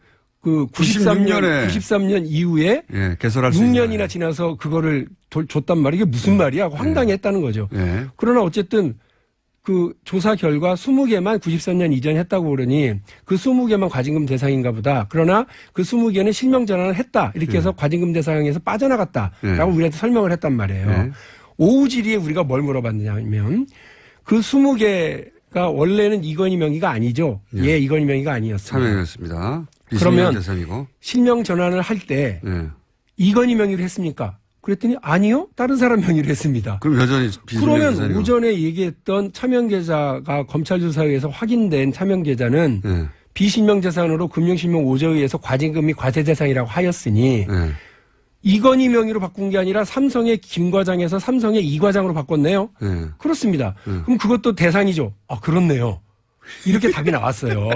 그 93년 이후에 예, 개설할 수 6년이나 있나요? 지나서 그거를 줬단 말이야. 이게 무슨 말이야? 하고 황당했다는 거죠. 예. 그러나 어쨌든 그 조사 결과 20개만 93년 이전에 했다고 그러니 그 20개만 과징금 대상인가 보다. 그러나 그 20개는 실명 전환을 했다. 이렇게 해서 과징금 대상에서 빠져나갔다라고 우리한테 설명을 했단 말이에요. 오후 질의에 우리가 뭘 물어봤느냐면 그 20개가 원래는 이건희 명의가 아니죠. 예, 이건희 명의가 아니었습니다. 참여했습니다. 그러면 재산이고. 실명 전환을 할 때 예. 이건희 명의로 했습니까? 그랬더니 아니요. 다른 사람 명의로 했습니다. 그럼 여전히 비실명 그러면 재산이고. 오전에 얘기했던 차명계좌가 검찰 조사에 의해서 확인된 차명계좌는 예. 비실명 재산으로 금융실명 5조에 의해서 과징금 및 과세 대상이라고 하였으니 예. 이건희 명의로 바꾼 게 아니라 삼성의 김 과장에서 삼성의 이 과장으로 바꿨네요. 예. 그렇습니다. 그럼 그것도 대상이죠. 아, 그렇네요. 이렇게 답이 나왔어요.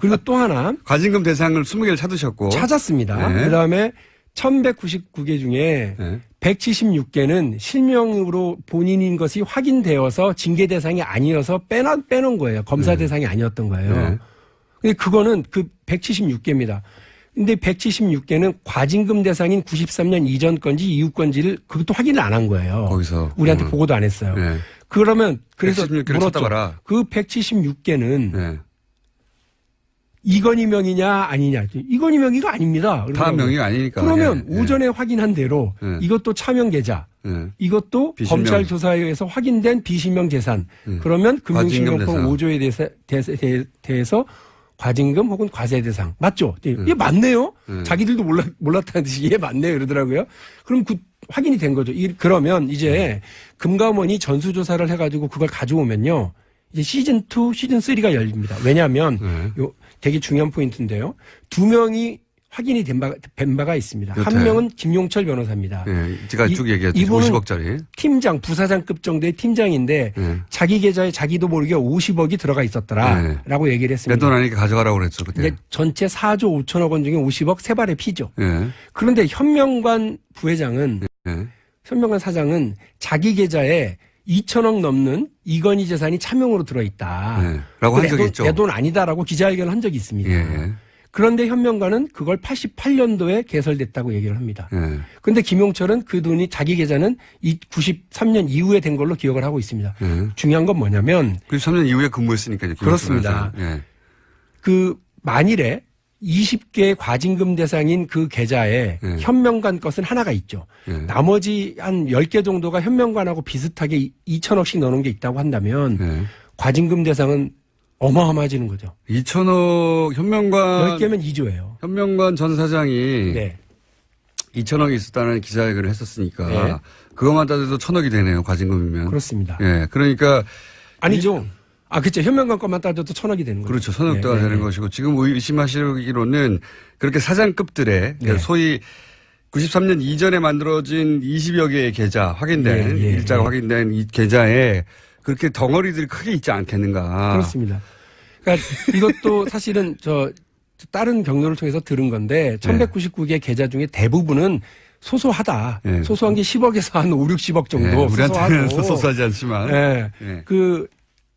그리고 또 하나 과징금 대상을 20개를 찾으셨고. 찾았습니다. 네. 그다음에 1199개 중에 네. 176개는 실명으로 본인인 것이 확인되어서 징계 대상이 아니어서 빼놓은 거예요. 검사 대상이 아니었던 거예요. 네. 근데 그거는 그 176개입니다. 근데 176개는 과징금 대상인 93년 이전 건지 이후 건지를 그것도 확인을 안 한 거예요. 거기서. 우리한테 보고도 안 했어요. 네. 그러면 그래서 176 개를 물었죠. 찾아봐라. 그 176개는 네. 이건희 명의냐 아니냐. 이건희 명의가 아닙니다. 다 그러더라고요. 명의가 아니니까. 그러면 예. 오전에 확인한 대로 예. 이것도 차명계좌, 예. 이것도 비실명. 검찰 조사에 의해서 확인된 비실명 재산. 그러면 과징금 금융실명법 대상. 5조에 대해서 과징금 혹은 과세 대상. 맞죠? 이게 맞네요? 자기들도 몰랐다는 듯이 이게 맞네요. 이러더라고요. 그럼 그 확인이 된 거죠. 그러면 이제 금감원이 전수조사를 해가지고 그걸 가져오면요. 이제 시즌2, 시즌3가 열립니다. 왜냐하면 요 되게 중요한 포인트인데요. 2명이 확인이 된 바가 있습니다. 여태. 한 명은 김용철 변호사입니다. 예. 제가 쭉 얘기했죠. 이분은 50억짜리. 팀장, 부사장급 정도의 팀장인데 자기 계좌에 자기도 모르게 50억이 들어가 있었더라라고 얘기를 내 했습니다. 돈 아니니까 가져가라고 그랬죠. 그때. 근데 전체 4조 5천억 원 중에 50억 세 발의 피죠. 예. 그런데 현명관 부회장은 예. 현명관 사장은 자기 계좌에 2천억 넘는 이건희 재산이 차명으로 들어있다. 네, 라고 한 적이 있죠. 내 돈 아니다라고 기자회견을 한 적이 있습니다. 예. 그런데 현명관은 그걸 88년도에 개설됐다고 얘기를 합니다. 예. 그런데 김용철은 그 돈이 자기 계좌는 93년 이후에 된 걸로 기억을 하고 있습니다. 예. 중요한 건 뭐냐면 93년 이후에 근무했으니까요. 그렇습니다. 예. 그 만일에 20개 과징금 대상인 그 계좌에 현명관 것은 하나가 있죠. 나머지 한 10개 정도가 현명관하고 비슷하게 2천억씩 넣어놓은 게 있다고 한다면 과징금 대상은 어마어마해지는 거죠. 2천억 현명관 10개면 2조예요. 현명관 전 사장이 네. 2천억이 있었다는 기자회견을 했었으니까 네. 그것만 따져도 1,000억이 되네요. 과징금이면. 그렇습니다. 예. 그러니까 아니죠. 아, 그렇죠. 현명관 것만 따져도 1,000억이 되는 거죠. 그렇죠. 1,000억대가 네, 되는 네. 것이고 지금 의심하시기로는 그렇게 사장급들의 네. 소위 93년 이전에 만들어진 20여 개의 계좌 확인된 예, 예, 일자가 예. 확인된 이 계좌에 그렇게 덩어리들이 크게 있지 않겠는가. 그렇습니다. 그러니까 이것도 사실은 다른 경로를 통해서 들은 건데 1199개 계좌 중에 대부분은 소소하다. 네. 소소한 게 10억에서 한 5, 60억 정도. 예, 우리한테는 소소하고. 소소하지 않지만. 예. 예.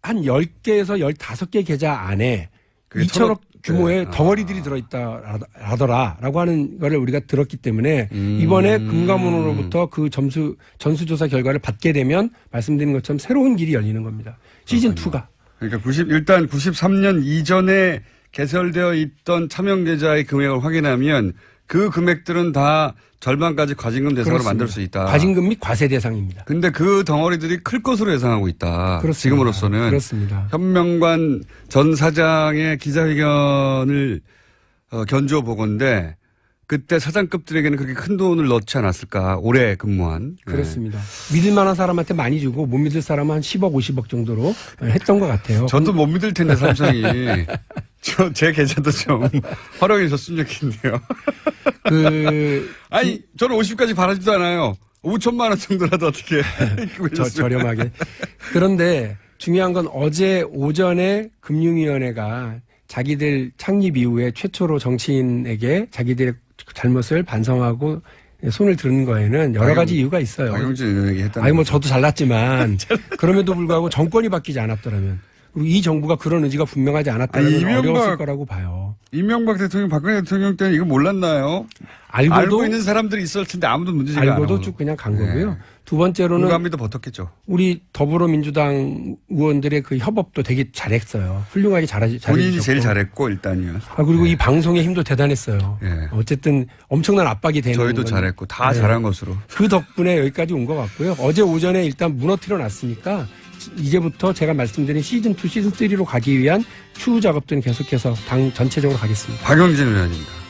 한 10개에서 15개 계좌 안에 그게 2천억 규모의 네. 덩어리들이 들어있다라더라라고 하는 거를 우리가 들었기 때문에 이번에 금감원으로부터 그 전수조사 결과를 받게 되면 말씀드린 것처럼 새로운 길이 열리는 겁니다. 시즌2가. 그러니까 일단 93년 이전에 개설되어 있던 차명계좌의 금액을 확인하면 그 금액들은 다 절반까지 과징금 대상으로 그렇습니다. 만들 수 있다. 과징금 및 과세 대상입니다. 근데 그 덩어리들이 클 것으로 예상하고 있다. 그렇습니다. 지금으로서는. 그렇습니다. 현명관 전 사장의 기자회견을 견주어 보건데 그때 사장급들에게는 그렇게 큰 돈을 넣지 않았을까. 오래 근무한. 그렇습니다. 믿을 만한 사람한테 많이 주고 못 믿을 사람은 한 10억, 50억 정도로 했던 것 같아요. 저도 못 믿을 텐데 삼성이. 제 계좌도 좀 활용해 줬으면 좋겠네요. 아니 저는 50까지 바라지도 않아요. 5천만 원 정도라도 어떻게 저렴하게. 그런데 중요한 건 어제 오전에 금융위원회가 자기들 창립 이후에 최초로 정치인에게 자기들의 잘못을 반성하고 손을 드는 거에는 여러 가지 이유가 있어요. 박용진 의원에게 했다는. 아니 뭐 저도 잘났지만 그럼에도 불구하고 정권이 바뀌지 않았더라면 그리고 이 정부가 그런 의지가 분명하지 않았다면 어려웠을 거라고 봐요. 이명박 대통령, 박근혜 대통령 때는 이거 몰랐나요? 알고 있는 사람들이 있을 텐데 아무도 문제지가 않아. 알고도 쭉 그냥 간 거고요. 네. 두 번째로는 공감이도 버텼겠죠. 우리 더불어민주당 의원들의 그 협업도 되게 잘했어요. 훌륭하게 본인이 제일 잘했고 일단이요. 그리고 이 방송의 힘도 대단했어요. 네. 어쨌든 엄청난 압박이 되는 저희도 건 잘했고 다 네. 잘한 것으로. 그 덕분에 여기까지 온 것 같고요. 어제 오전에 일단 무너뜨려 놨으니까 이제부터 제가 말씀드린 시즌2, 시즌3로 가기 위한 추후 작업들은 계속해서 당 전체적으로 가겠습니다. 박용진 의원입니다.